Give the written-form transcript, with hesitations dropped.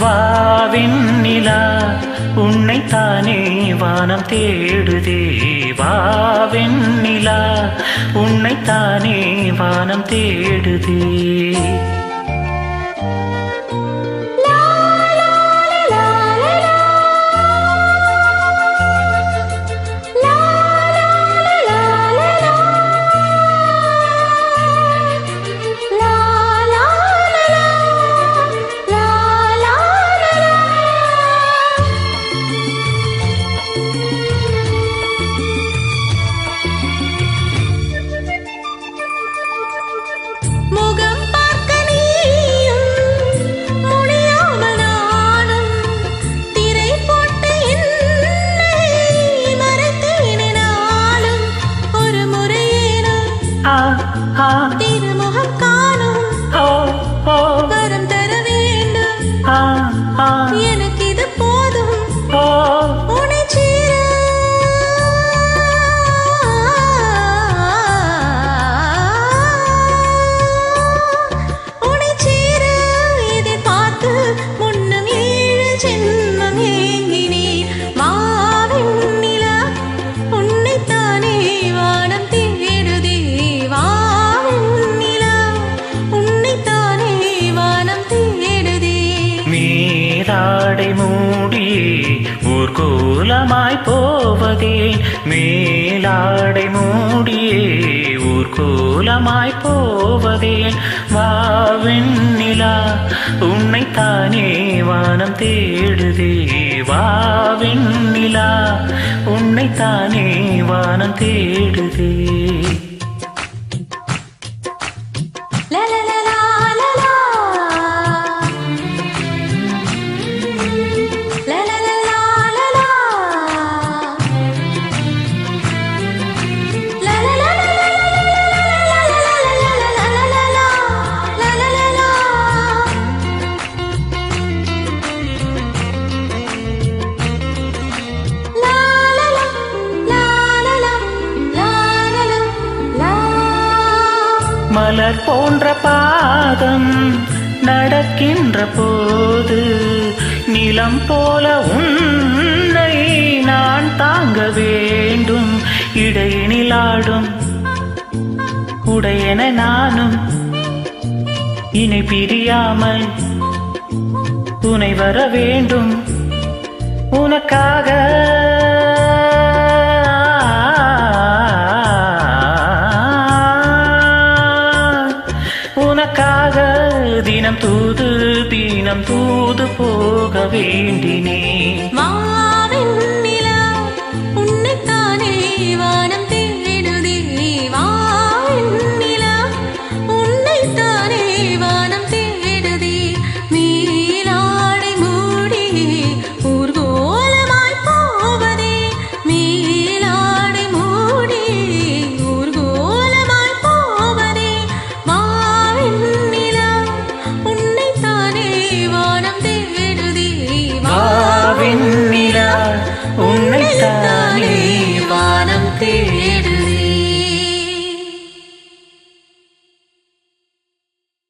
வாவின்னிலா உன்னைத்தானே வானம் தேடுதே. வாவின்னிலா உன்னைத்தானே வானம் தேடுதே. திருமுகம் காணும் வரம் தர வேண்டும். எனக்கு இது போதும் உன்னை சேர. உன்னை சேர எதிர்பார்த்து முன்னும் 7 ஜென்மம் ஏங்கினேன். வாவெண்ணிலா உன்னைத்தானே வானம் தேடுதே. மேலாடை மூடியே ஊர்கோலமாய் போவதேன். மேலாடை மூடியே ஊர்கோலமாய் போவதேன். வாவெண்ணிலா உன்னைத்தானே வானம் தேடுதே. வாவெண்ணிலா உன்னைத்தானே வானம் தேடுதே. மலர் போன்ற பாதம் நடக்கின்ற போது நிலம் போல உன்னை நான் தாங்க வேண்டும். இடையினிலாடும் உடையன நானும் இனி பிரியாமல் துணை வர வேண்டும். உனக்காக உனக்காக தினம் தூது போக வேண்டினேன். வாவெண்ணிலா உன்னைத்தானே வானம்